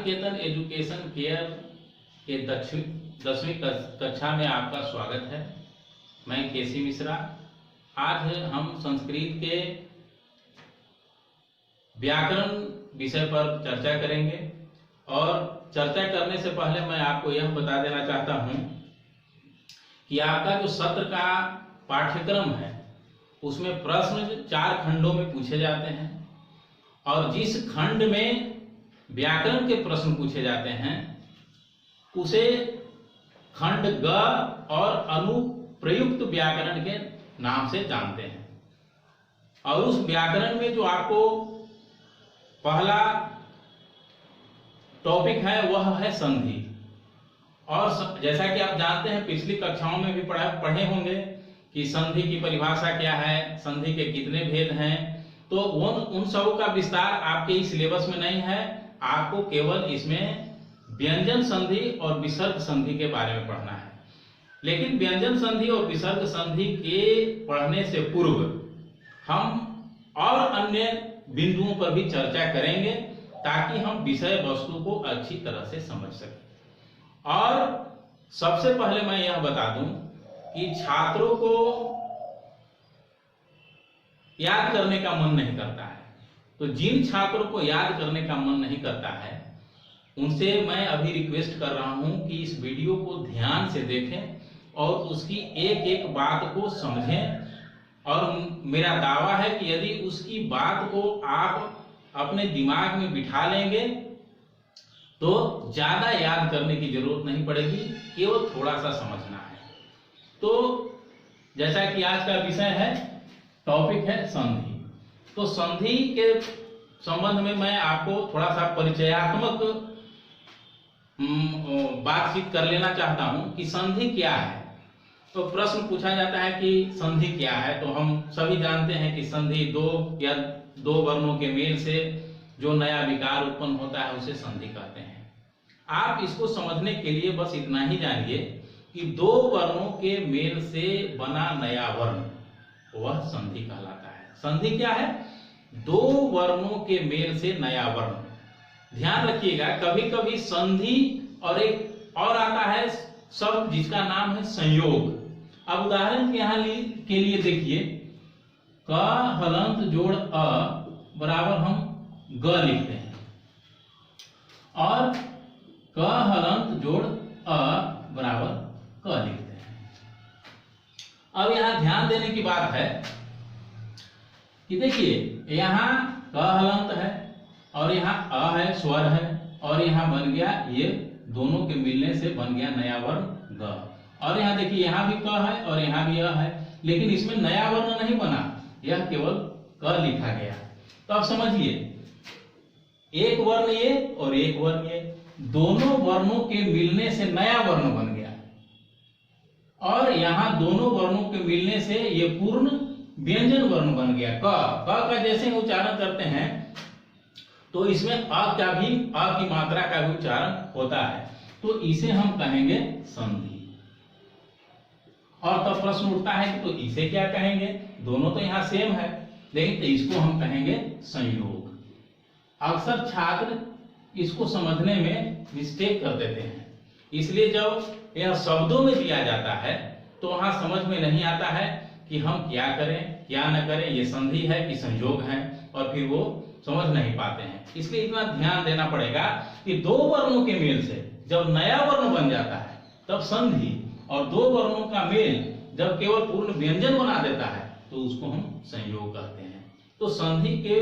निकेतन education care के 10वीं कक्षा में आपका स्वागत है। मैं केसी मिश्रा। आज हम संस्कृत के व्याकरण विषय पर चर्चा करेंगे और चर्चा करने से पहले मैं आपको यह बता देना चाहता हूं कि आपका जो सत्र का पाठ्यक्रम है उसमें प्रश्न 4 खंडों में पूछे जाते हैं और जिस खंड में व्याकरण के प्रश्न पूछे जाते हैं उसे खंड ग और अनुप्रयुक्त व्याकरण के नाम से जानते हैं। और उस व्याकरण में जो आपको पहला टॉपिक है वह है संधि। और जैसा कि आप जानते हैं पिछली कक्षाओं में भी पढ़े होंगे कि संधि की परिभाषा क्या है, संधि के कितने भेद हैं। तो उन सब का विस्तार आपके इस सिलेबस में नहीं है। आपको केवल इसमें व्यंजन संधि और विसर्ग संधि के बारे में पढ़ना है। लेकिन व्यंजन संधि और विसर्ग संधि के पढ़ने से पूर्व हम और अन्य बिंदुओं पर भी चर्चा करेंगे ताकि हम विषय वस्तु को अच्छी तरह से समझ सकें। और सबसे पहले मैं यह बता दूं कि छात्रों को याद करने का मन नहीं करता है। तो जिन छात्रों को याद करने का मन नहीं करता है उनसे मैं अभी रिक्वेस्ट कर रहा हूं कि इस वीडियो को ध्यान से देखें और उसकी एक एक बात को समझें। और मेरा दावा है कि यदि उसकी बात को आप अपने दिमाग में बिठा लेंगे तो ज्यादा याद करने की जरूरत नहीं पड़ेगी, केवल थोड़ा सा समझना है। तो जैसा कि आज का विषय है, टॉपिक है संधि। तो संधि के संबंध में मैं आपको थोड़ा सा परिचयात्मक बातचीत कर लेना चाहता हूं कि संधि क्या है। तो प्रश्न पूछा जाता है कि संधि क्या है। तो हम सभी जानते हैं कि संधि दो वर्णों के मेल से जो नया विकार उत्पन्न होता है उसे संधि कहते हैं। आप इसको समझने के लिए बस इतना ही जानिए कि 2 वर्णों के मेल से बना नया वर्ण वह संधि कहलाता है। संधि क्या है? 2 वर्णों के मेल से नया वर्ण। ध्यान रखिएगा, कभी कभी संधि और एक और आता है शब्द जिसका नाम है संयोग। अब उदाहरण के लिए देखिए, क हलंत जोड़ अ बराबर हम ग लिखते हैं और क हलंत जोड़ अ बराबर क लिखते हैं। अब यहां ध्यान देने की बात है कि देखिए यहां क हलंत है और यहां अ है, स्वर है, और यहां बन गया, ये दोनों के मिलने से बन गया नया वर्ण ग। और यहां देखिए यहां भी क है और यहां भी अ है, लेकिन इसमें नया वर्ण नहीं बना, यह केवल क लिखा गया। तो अब समझिए, एक वर्ण ये और एक वर्ण ये, दोनों वर्णों के मिलने से नया वर्ण बन गया। और यहां दोनों वर्णों के मिलने से ये पूर्ण व्यंजन वर्ण बन गया। क का जैसे उच्चारण करते हैं तो इसमें अ की मात्रा का भी उच्चारण होता है, तो इसे हम कहेंगे संधि। और तब प्रश्न उठता है कि तो इसे क्या कहेंगे? दोनों तो यहाँ सेम है, लेकिन तो इसको हम कहेंगे संयोग। अक्सर छात्र इसको समझने में मिस्टेक कर देते हैं, इसलिए जब यह शब्दों में दिया जाता है तो वहां समझ में नहीं आता है कि हम क्या करें क्या न करें, ये संधि है कि संयोग है, और फिर वो समझ नहीं पाते हैं। इसलिए इतना ध्यान देना पड़ेगा कि 2 वर्णों के मेल से जब नया वर्ण बन जाता है तब संधि, और 2 वर्णों का मेल जब केवल पूर्ण व्यंजन बना देता है तो उसको हम संयोग कहते हैं। तो संधि के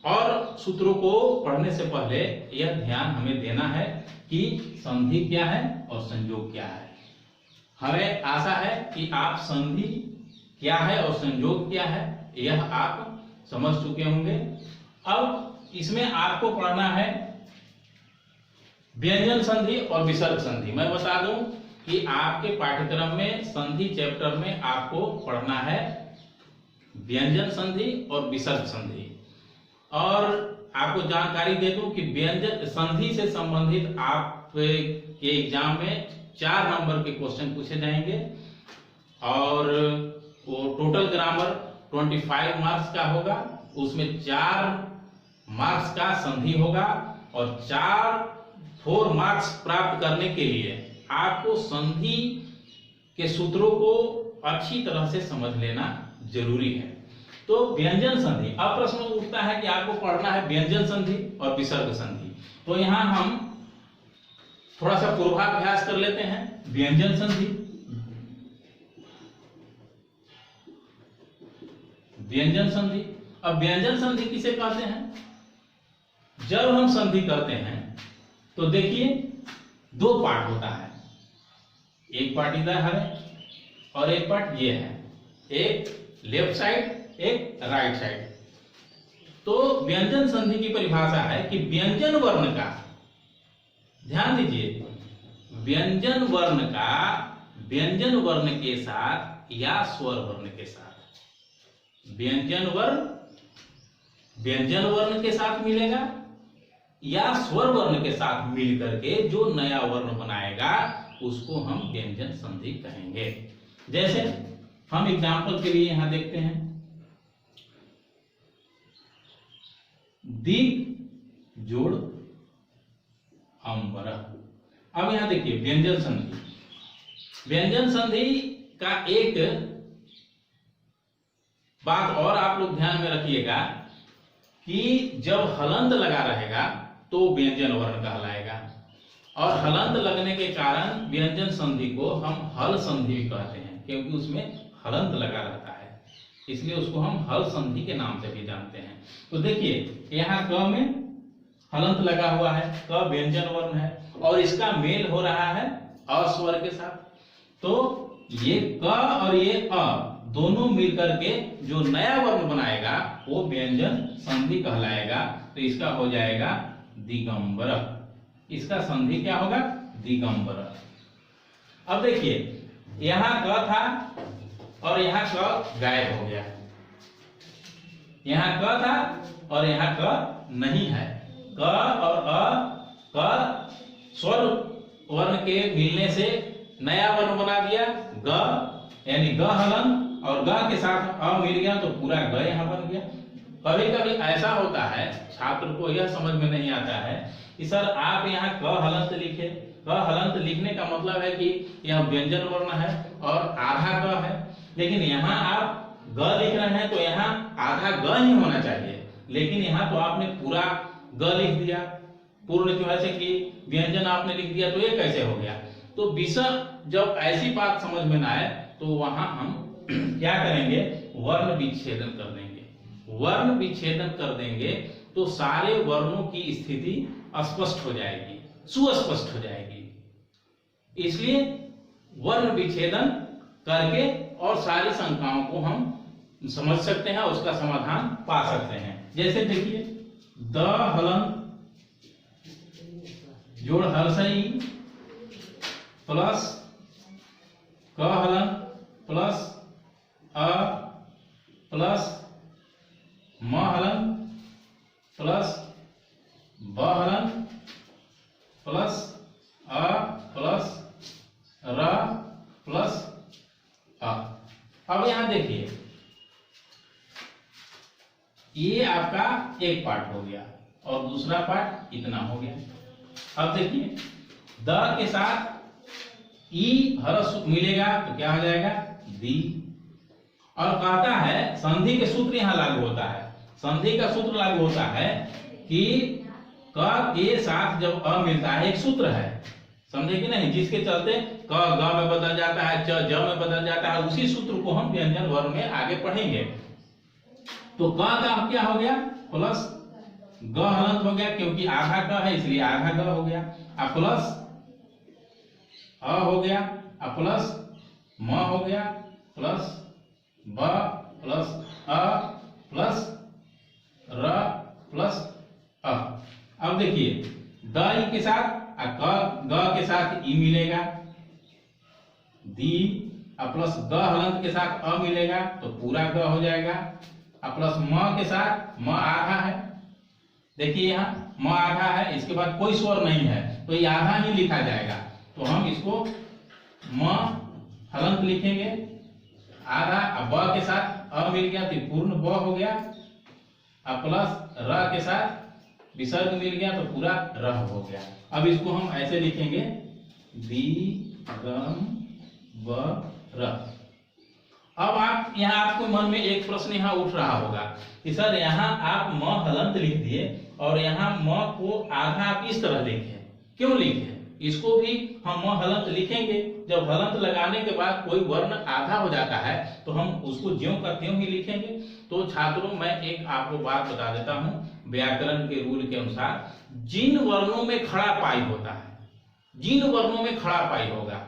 और सूत्रों को पढ़ने से पहले यह ध्यान हमें देना है कि संधि क्या है और संयोग क्या है। हमें आशा है कि आप संधि क्या है और संयोग क्या है यह आप समझ चुके होंगे। अब इसमें आपको पढ़ना है व्यंजन संधि और विसर्ग संधि। मैं बता दूं कि आपके पाठ्यक्रम में संधि चैप्टर में आपको पढ़ना है व्यंजन संधि और विसर्ग संधि। और आपको जानकारी दे दूं कि व्यंजन संधि से संबंधित आपके एग्जाम में 4 नंबर के क्वेश्चन पूछे जाएंगे और वो टोटल ग्रामर 25 मार्क्स का होगा, उसमें 4 मार्क्स का संधि होगा और 4 मार्क्स प्राप्त करने के लिए आपको संधि के सूत्रों को अच्छी तरह से समझ लेना जरूरी है। तो व्यंजन संधि, अब प्रश्न उठता है कि आपको पढ़ना है व्यंजन संधि और विसर्ग संधि। तो यहां हम थोड़ा सा पूर्वाभ्यास कर लेते हैं। व्यंजन संधि, व्यंजन संधि। अब व्यंजन संधि किसे कहते हैं? जब हम संधि करते हैं तो देखिए 2 पार्ट होता है, एक पार्ट इधर है और एक पार्ट ये है, एक लेफ्ट साइड एक राइट साइड। तो व्यंजन संधि की परिभाषा है कि व्यंजन वर्ण का, ध्यान दीजिए, व्यंजन वर्ण का व्यंजन वर्ण के साथ या स्वर वर्ण के साथ, व्यंजन वर्ण व्यंजन वर्ण के साथ मिलेगा या स्वर वर्ण के साथ मिल करके जो नया वर्ण बनाएगा उसको हम व्यंजन संधि कहेंगे। जैसे हम एग्जाम्पल के लिए यहां देखते हैं, दीर्घ जोड़ अंबर। अब यहां देखिए व्यंजन संधि, व्यंजन संधि का एक बात और आप लोग ध्यान में रखिएगा कि जब हलंत लगा रहेगा तो व्यंजन वर्ण कहलाएगा, और हलंत लगने के कारण व्यंजन संधि को हम हल संधि भी कहते हैं, क्योंकि उसमें हलंत लगा रहता है, इसलिए उसको हम हल संधि के नाम से भी जानते हैं। तो देखिए यहाँ क में हलंत लगा हुआ है, क व्यंजन वर्ण है और इसका मेल हो रहा है अ स्वर के साथ। तो ये क और ये अ दोनों मिलकर के जो नया वर्ण बनाएगा वो व्यंजन संधि कहलाएगा। तो इसका हो जाएगा दिगंबर, इसका संधि क्या होगा? दिगंबर। अब देखिए यहां क था और यहां क गायब हो गया, यहां क था और यहां क नहीं है। क और अ क स्वर वर्ण के मिलने से नया वर्ण बना दिया ग, यानी ग हलन, और ग के साथ अ मिल गया तो पूरा ग यहां बन गया। कभी कभी ऐसा होता है छात्र को यह समझ में नहीं आता है कि सर आप यहाँ क हलंत लिखे, क हलंत लिखने का मतलब है कि यह व्यंजन वर्ण है और आधा ग है, लेकिन यहाँ आप ग लिख रहे हैं तो यहाँ आधा ग ही होना चाहिए, लेकिन यहाँ तो आपने पूरा ग लिख दिया, पूर्ण जो है कि व्यंजन आपने लिख दिया, तो ये कैसे हो गया? तो विषय जब ऐसी बात समझ में ना आए तो वहां हम क्या करेंगे? वर्ण विच्छेदन कर देंगे। वर्ण विच्छेदन कर देंगे तो सारे वर्णों की स्थिति स्पष्ट हो जाएगी, सुस्पष्ट हो जाएगी। इसलिए वर्ण विच्छेदन करके और सारी शंकाओं को हम समझ सकते हैं, उसका समाधान पा सकते हैं। जैसे देखिए द हलन जोड़ हलसई प्लस क हलन प्लस अ प्लस म हलन प्लस ब हलन प्लस अ प्लस र प्लस अ। अब यहां देखिए ये आपका एक पार्ट हो गया और दूसरा पार्ट इतना हो गया। अब देखिए द के साथ ई हरस मिलेगा तो क्या हो जाएगा? दी। और कहता है संधि के सूत्र यहां लागू होता है, संधि का सूत्र लागू होता है कि क के साथ जब अ मिलता है, एक सूत्र है, समझे कि नहीं, जिसके चलते क ग में बदल जाता है, च ज में बदल जाता है, उसी सूत्र को हम व्यंजन वर्ण में आगे पढ़ेंगे। तो क का क्या हो गया? प्लस ग हलंत हो गया, क्योंकि आधा क है इसलिए आधा ग हो गया, अब प्लस अ हो गया, अब प्लस म हो गया, प्लस ब प्लस अ प्लस र प्लस अ। अब देखिए द ई के साथ ग के साथ ई मिलेगा, दी, अब प्लस ग हलंत के साथ अ मिलेगा तो पूरा ग हो जाएगा, अब प्लस म के साथ म आधा है, देखिए यहाँ म आधा है, इसके बाद कोई स्वर नहीं है तो ये आधा ही लिखा जाएगा, तो हम इसको म हलंत लिखेंगे आधा, अब ब के साथ अ मिल गया तो पूर्ण ब हो गया, अब प्लस र के साथ विसर्ग मिल गया तो पूरा रह हो गया। अब इसको हम ऐसे लिखेंगे दिगंबर। अब आप यहाँ आपको मन में एक प्रश्न यहाँ उठ रहा होगा कि सर यहाँ आप म हलंत लिख दिए और यहाँ म को आधा आप इस तरह लिखे, क्यों लिखे? इसको भी हम म हलंत लिखेंगे। जब हलंत लगाने के बाद कोई वर्ण आधा हो जाता है तो हम उसको ज्यों का त्यों ही लिखेंगे। तो छात्रों, मैं एक आपको बात बता देता हूँ, व्याकरण के रूल के अनुसार जिन वर्णों में खड़ा पाई होता है, जिन वर्णों में खड़ा पाई होगा,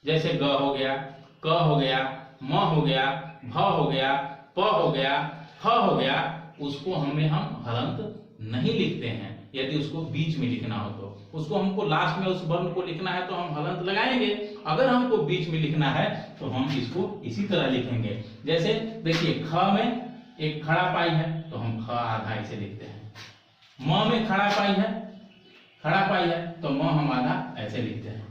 जैसे ग हो गया, क हो गया, म हो गया, भ हो गया, प हो गया, फ हो गया, उसको हम हलंत नहीं लिखते हैं। यदि उसको बीच में लिखना हो तो उसको हमको लास्ट में उस वर्ण को लिखना है तो हम हलंत लगाएंगे। अगर हमको बीच में लिखना है तो हम इसको इसी तरह लिखेंगे। जैसे देखिए, ख में एक खड़ा पाई है तो हम ख आधा ऐसे लिखते हैं। म में खड़ा पाई है तो म हम आधा ऐसे लिखते हैं।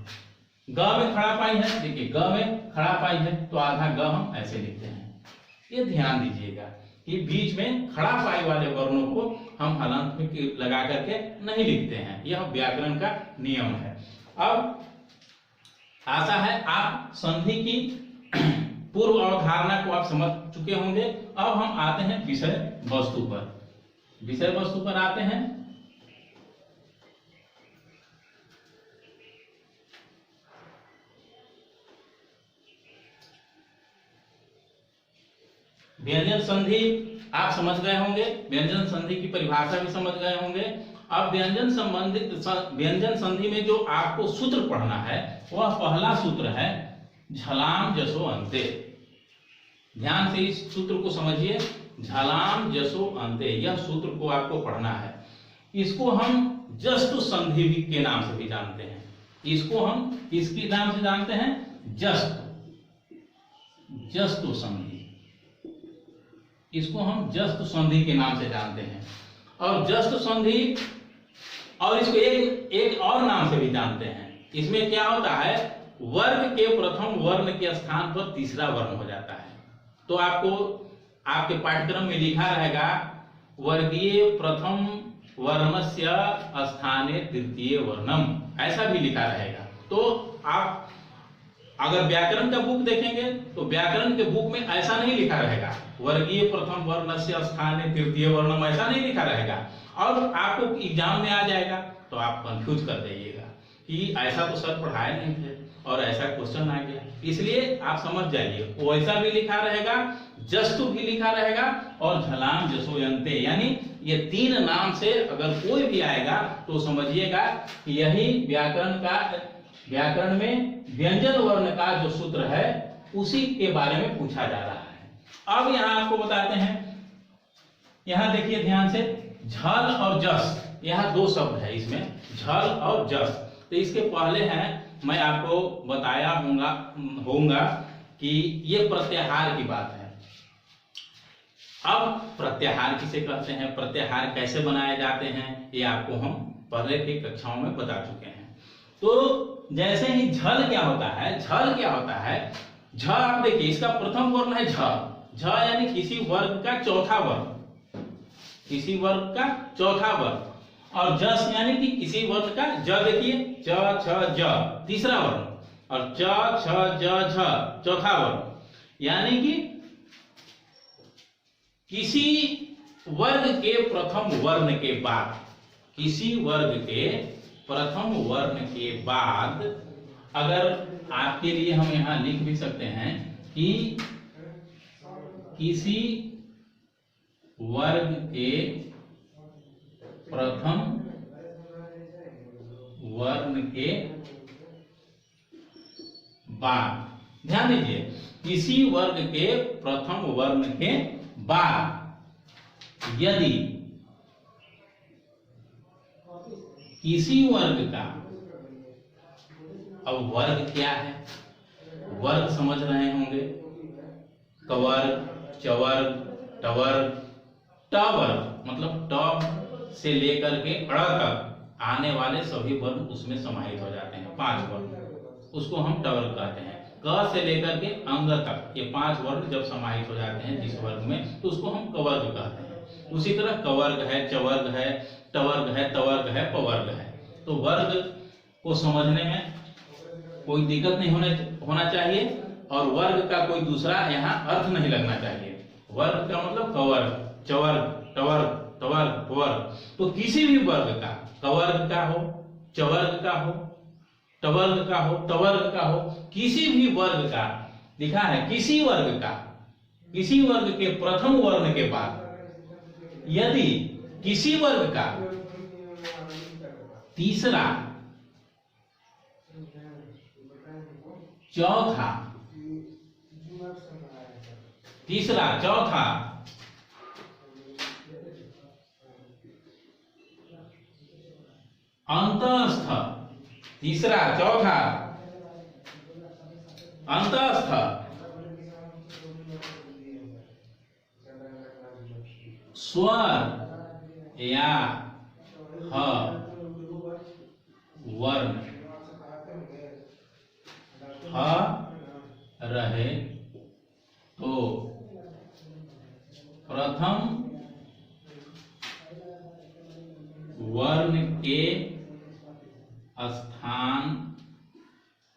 ग में खड़ा पाई है, देखिए ग में खड़ा पाई है तो आधा ग हम ऐसे लिखते हैं। ये ध्यान दीजिएगा कि बीच में खड़ा पाई वाले वर्णों को हम हलंत में लगा करके नहीं लिखते हैं। यह व्याकरण का नियम है। अब आशा है आप संधि की पूर्व अवधारणा को आप समझ चुके होंगे। अब हम आते हैं विषय वस्तु पर। विषय वस्तु पर आते हैं। व्यंजन संधि आप समझ गए होंगे, व्यंजन संधि की परिभाषा भी समझ गए होंगे। अब व्यंजन संधि में जो आपको सूत्र पढ़ना है वह पहला सूत्र है झलाम जसो अंते। ध्यान से इस सूत्र को समझिए, झलाम जसो अंते, यह सूत्र को आपको पढ़ना है। इसको हम जस्तु संधि के नाम से भी जानते हैं। इसको हम इसके नाम से जानते हैं जस्तु संधि। इसको हम जस्तु संधि के नाम से जानते हैं। और जस्तु संधि, और इसको एक और नाम से भी जानते हैं। इसमें क्या होता है, वर्ग के प्रथम वर्ण के स्थान पर तीसरा वर्ण हो जाता है। तो आपको आपके पाठ्यक्रम में लिखा रहेगा वर्गीय प्रथम वर्णस्य स्थाने तृतीय वर्णम, ऐसा भी लिखा रहेगा। तो आप अगर व्याकरण का बुक देखेंगे तो व्याकरण के बुक में ऐसा नहीं लिखा रहेगा वर्गीय प्रथम वर्णस्य स्थाने तृतीय वर्णम, ऐसा नहीं लिखा रहेगा। और आपको एग्जाम में आ जाएगा तो आप कंफ्यूज कर जाइएगा कि ऐसा तो सर पढ़ाए नहीं थे और ऐसा क्वेश्चन आ गया। इसलिए आप समझ जाइए, वैसा भी लिखा रहेगा, जस्तु भी लिखा रहेगा और झलाम जसोयंते, यानी ये तीन नाम से अगर कोई भी आएगा तो समझिएगा कि यही व्याकरण में व्यंजन वर्ण का जो सूत्र है उसी के बारे में पूछा जा रहा है। अब यहाँ आपको बताते हैं, यहाँ देखिए ध्यान से, झल और जस, यहाँ दो शब्द है इसमें, झल और जस। तो इसके पहले हैं, मैं आपको बताया होगा कि ये प्रत्याहार की बात है। अब प्रत्याहार किसे कहते हैं, प्रत्याहार कैसे बनाए जाते हैं, ये आपको हम पहले की कक्षाओं में बता चुके हैं। तो जैसे ही झल क्या होता है, झ आप देखिए, इसका प्रथम वर्ण है झ यानी किसी वर्ग का चौथा वर्ण, किसी वर्ग का चौथा वर्ण। और जस यानी कि किसी वर्ग का, ज देखिए च छ ज तीसरा वर्ण, और च छ ज झ चौथा वर्ण। यानी कि किसी वर्ग के प्रथम वर्ण के बाद, किसी वर्ग के प्रथम वर्ण के बाद, अगर आपके लिए हम यहां लिख भी सकते हैं कि किसी वर्ग के प्रथम वर्ण के बाद, ध्यान दीजिए, किसी वर्ग के प्रथम वर्ण के बाद यदि किसी वर्ग का, अब वर्ग क्या है, वर्ग समझ रहे होंगे, कवर्ग, चवर्ग, टवर्ग, टवर्ग, मतलब ट से लेकर के अड़ तक आने वाले सभी वर्ण उसमें समाहित हो जाते हैं, 5 वर्ण, उसको हम टवर्ग कहते हैं। क से लेकर के अंग तक ये 5 वर्ण जब समाहित हो जाते हैं जिस वर्ग में, तो उसको हम कवर्ग कहते हैं। उसी तरह कवर्ग है, चवर्ग है, टवर्ग है, तवर्ग है, पवर्ग है। तो वर्ग को समझने में कोई दिक्कत नहीं होना चाहिए और वर्ग का कोई दूसरा यहाँ अर्थ नहीं लगना चाहिए। वर्ग का मतलब कवर्ग, चवर्ग, टवर्ग, तवर्ग, पवर्ग। तो किसी भी वर्ग का, कवर्ग का हो, चवर्ग का हो, टवर्ग का हो, तवर्ग का हो, किसी भी वर्ग का लिखा है, किसी वर्ग का, किसी वर्ग के प्रथम वर्ण के बाद यदि किसी वर्ग का तीसरा, चौथा, तीसरा, चौथा, अंतस्थ, तीसरा, चौथा, अंतस्थ, स्वर या ह वर्ण ह रहे तो प्रथम वर्ण के स्थान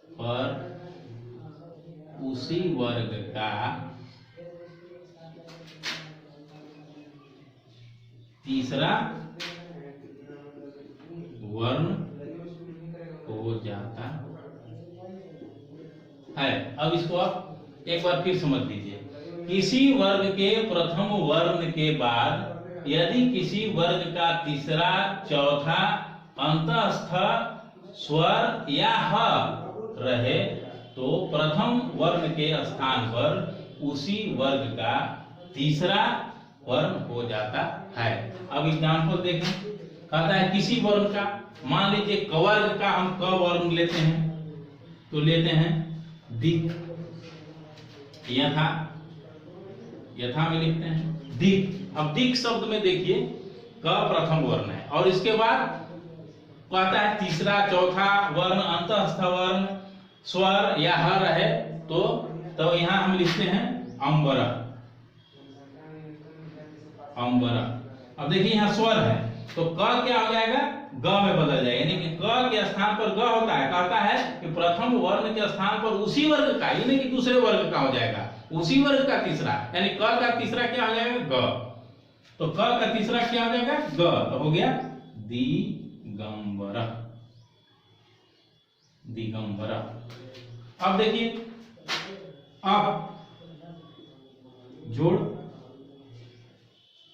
पर उसी वर्ग का तीसरा वर्ण हो जाता है। अब इसको आप एक बार फिर समझ लीजिए। किसी वर्ग के प्रथम वर्ण के बाद यदि किसी वर्ग का तीसरा, चौथा, अंतस्थ, स्वर या ह रहे तो प्रथम वर्ण के स्थान पर उसी वर्ग का तीसरा वर्ण हो जाता है। अब एग्जाम्पल देखें, कहता है किसी वर्ण का, मान लीजिए कवर्ग का हम क वर्ण लेते हैं तो लेते हैं दिक्, यथा, यथा में लिखते हैं दिक्। अब दिक् शब्द में देखिए क प्रथम वर्ण है और इसके बाद कहता है तीसरा, चौथा वर्ण, अंतस्थ वर्ण, स्वर या ह रहे तो यहाँ हम लिखते हैं अंबर, अंबर। अब देखिए यहाँ स्वर है तो क क्या हो जाएगा, ग में बदल जाएगा, यानी कि क के स्थान पर ग होता है। कहता है कि प्रथम वर्ण के स्थान पर उसी वर्ग का, यानी कि दूसरे वर्ग का हो जाएगा, उसी वर्ग का तीसरा, यानी क का तीसरा क्या हो जाएगा, ग। तो क का तीसरा क्या हो जाएगा, ग। तो हो गया दिगंबर, दिगंबर। अब देखिए, अब जोड़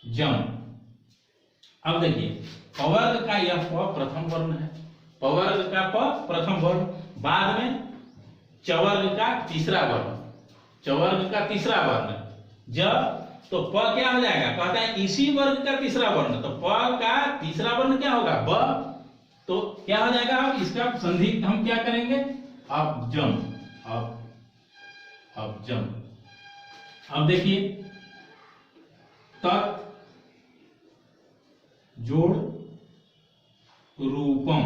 जम। अब देखिए पवर्ग का यह प प्रथम वर्ण है, पवर्ग का प प्रथम वर्ण, बाद में चवर्ग का तीसरा वर्ण, चवर्ग का तीसरा वर्ण जब, तो प क्या हो जाएगा, कहता है इसी वर्ग का तीसरा वर्ण, तो प का तीसरा वर्ण क्या होगा, ब। तो क्या हो जाएगा, अब इसका संधि हम क्या करेंगे, अब जम, अब जम। अब देखिए तत् जोड़ रूपम।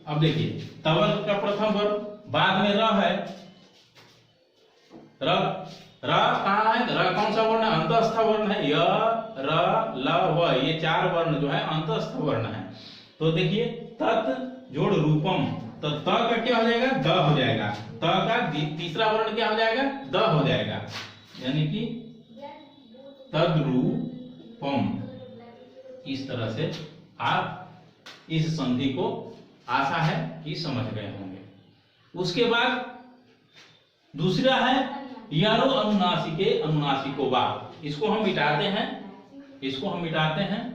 अब देखिए तवर्ग का प्रथम वर्ण, बाद में र है, र कहाँ है, र कौन सा वर्ण है, अंतस्थ वर्ण है, य, र, ल, व, ये चार वर्ण जो है अंतस्थ वर्ण है। तो देखिए तत् जोड़ रूपम, तो त का क्या हो जाएगा, द हो जाएगा, त का तीसरा वर्ण क्या हो जाएगा, द हो जाएगा, यानी कि तद्रूपम। इस तरह से आप इस संधि को आशा है कि समझ गए होंगे। उसके बाद दूसरा है यारो अनुनासिके अनुनासिको वा। इसको हम मिटाते हैं, इसको हम मिटाते हैं।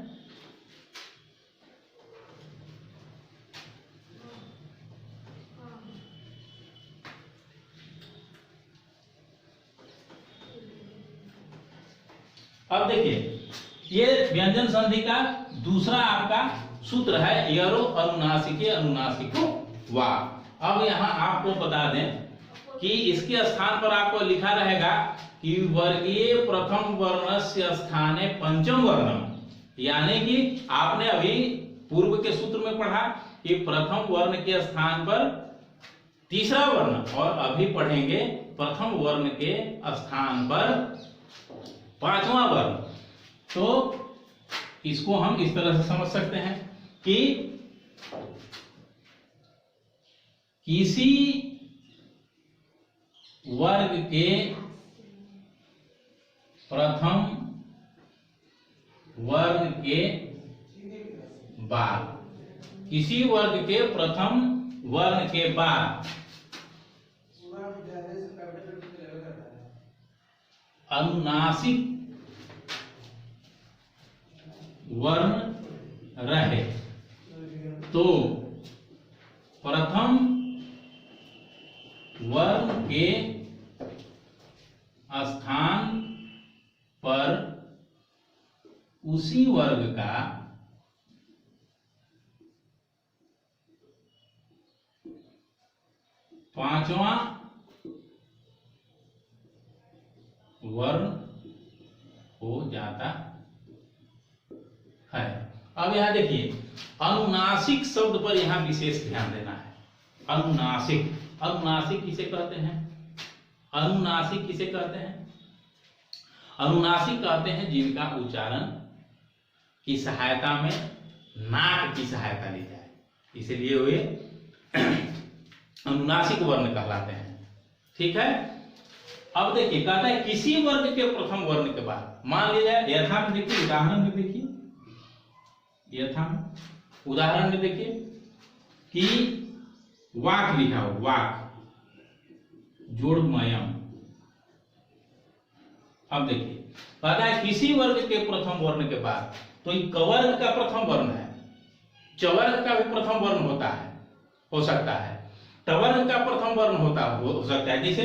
अब देखिए ये व्यंजन संधि का दूसरा आपका सूत्र है यरो अनुनासिके अनुनासिको वा। अब यहाँ आपको बता दें कि इसके स्थान पर आपको लिखा रहेगा कि वर्गीय प्रथम वर्णस्य स्थाने पंचम वर्णम, यानी कि आपने अभी पूर्व के सूत्र में पढ़ा कि प्रथम वर्ण के स्थान पर तीसरा वर्ण, और अभी पढ़ेंगे प्रथम वर्ण के स्थान पर पांचवा वर्ण। तो इसको हम इस तरह से समझ सकते हैं कि किसी वर्ग के प्रथम वर्ग के बाद, किसी वर्ग के प्रथम वर्ग के बाद अनुनासिक वर्ण रहे तो प्रथम वर्ण के स्थान पर उसी वर्ग का पांचवा वर्ण हो जाता है। अब यहां देखिए, अनुनासिक शब्द पर यहां विशेष ध्यान देना है। अनुनासिक, अनुनासिक किसे कहते हैं? अनुनासिक किसे कहते हैं? अनुनासिक कहते हैं जिनका उच्चारण की सहायता में नाक की सहायता ली जाए, इसलिए वे अनुनासिक वर्ण कहलाते हैं। ठीक है। अब देखिए, कहता है किसी वर्ग के प्रथम वर्ण के बाद, मान लीजिए यथा में देखिए, उदाहरण में देखिए, यथा उदाहरण में देखिए कि वाक लिखा हो, वाक जोड़मयम। अब देखिए, कहता है किसी वर्ग के प्रथम वर्ण के बाद, तो ये कवर्ग का प्रथम वर्ण है, चवर्ग का भी प्रथम वर्ण होता है, हो सकता है, टवर्ग का प्रथम वर्ण हो सकता है। जैसे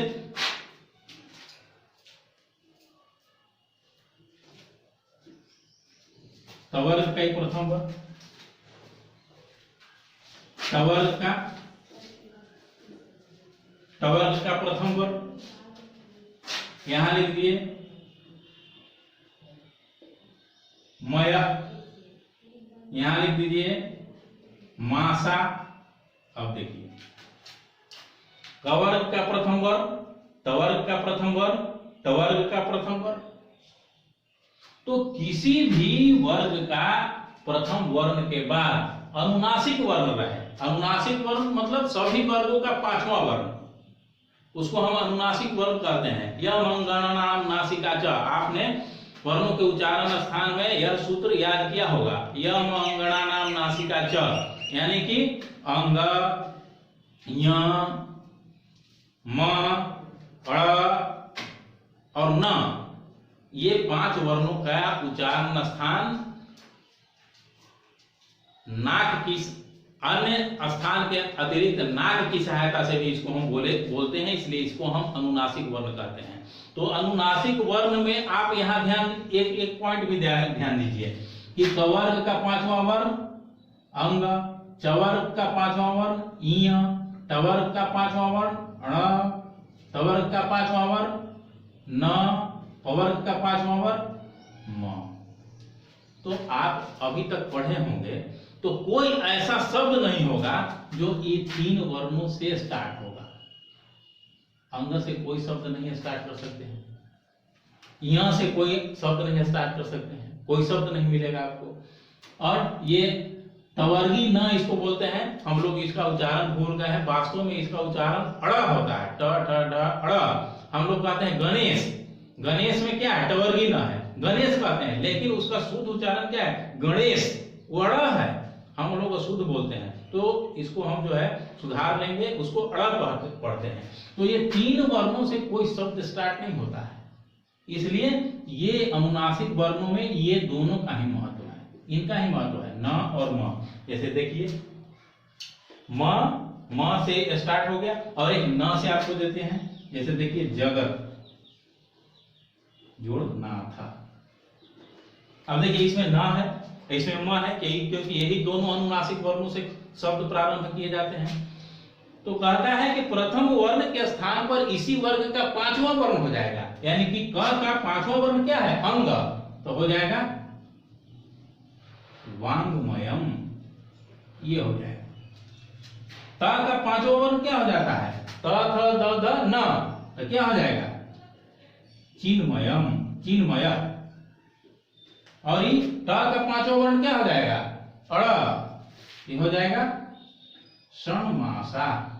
टवर्ग का ही प्रथम वर्ण, टवर्ग का प्रथम वर्ण यहां लिख दिए मया, यहां लिख दीजिए मासा। अब देखिए, कवर्ग का प्रथम वर्ण, टवर्ग का प्रथम वर्ण, टवर्ग का प्रथम वर्ण, तो किसी भी वर्ग का प्रथम वर्ण के बाद अनुनासिक वर्ण रहे, अनुनासिक वर्ण मतलब सभी वर्गों का पांचवा वर्ण, उसको हम अनुनासिक वर्ण कहते हैं। यह गणनाम नासिका च, आपने वर्णों के उच्चारण स्थान में यह सूत्र याद किया होगा, यम गणनाम नासिका च, यानी कि अंग, य, म, अ और न, ये पांच वर्णों का उच्चारण स्थान नाक की, अन्य स्थान के अतिरिक्त नाक की सहायता से भी इसको हम बोलते हैं, इसलिए इसको हम अनुनासिक वर्ण कहते हैं। तो अनुनासिक वर्ण में आप यहां ध्यान, एक पॉइंट भी ध्यान दीजिए कि कवर्ग का पांचवा वर्ण अंग, चवर्ग का पांचवा वर्ण इ, टवर्ग का पांचवा वर्ण ण, टवर्ग का पांचवा वर्ण न, पवर्ग का पांचवा वर्ण म। तो आप अभी तक पढ़े होंगे तो कोई ऐसा शब्द नहीं होगा जो ये तीन वर्णों से स्टार्ट होगा। अंग से कोई शब्द नहीं स्टार्ट कर सकते हैं, यहां से कोई शब्द नहीं स्टार्ट कर सकते हैं, कोई शब्द नहीं मिलेगा आपको। और ये टवर्गी न इसको बोलते हैं, हम लोग इसका उच्चारण भूल गए हैं, वास्तव में इसका उच्चारण अड़ होता है, ट ठ ड अड़। हम लोग कहते हैं गणेश, गणेश में क्या है? टवर्गी न है, गणेश कहते हैं, लेकिन उसका शुद्ध उच्चारण क्या है? गणेश, वो अड़ है, हम लोग शुद्ध बोलते हैं। तो इसको हम जो है सुधार लेंगे, उसको अड़ पढ़ते हैं। तो ये तीन वर्णों से कोई शब्द स्टार्ट नहीं होता है, इसलिए ये अनुनासिक वर्णों में ये दोनों का ही महत्व है, इनका ही महत्व है, न और म। जैसे देखिए म से स्टार्ट हो गया, और एक न से आपको देते हैं, जैसे देखिए जगत जोड़ ना था। अब देखिए इसमें न है, इसमें म है, क्योंकि यही दोनों अनुनासिक वर्णों से शब्द प्रारंभ किए जाते हैं। तो कहता है कि प्रथम वर्ण के स्थान पर इसी वर्ग का पांचवा वर्ण हो जाएगा, यानी कि क का पांचवा वर्ण क्या है? अंग, तो हो जाएगा वांगमयम, ये हो जाएगा। त का पांचवा वर्ण क्या हो जाता है? त थ द ध न, तो क्या हो जाएगा? चिन्मयम, चिन्मय। और ये ट का पांचों वर्ण क्या हो जाएगा? अड़। ये हो जाएगा षणमासा।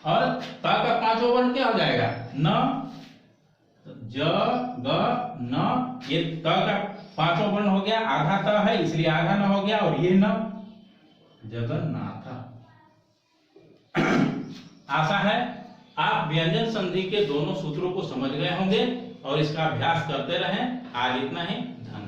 और त का पांचों वर्ण क्या हो जाएगा? न, ज, ग, न। ये त का पांचों वर्ण हो गया, आधा त है इसलिए आधा न हो गया, और ये न जगन्नाथ। आशा है आप व्यंजन संधि के दोनों सूत्रों को समझ गए होंगे और इसका अभ्यास करते रहें। आज इतना ही। धन्यवाद।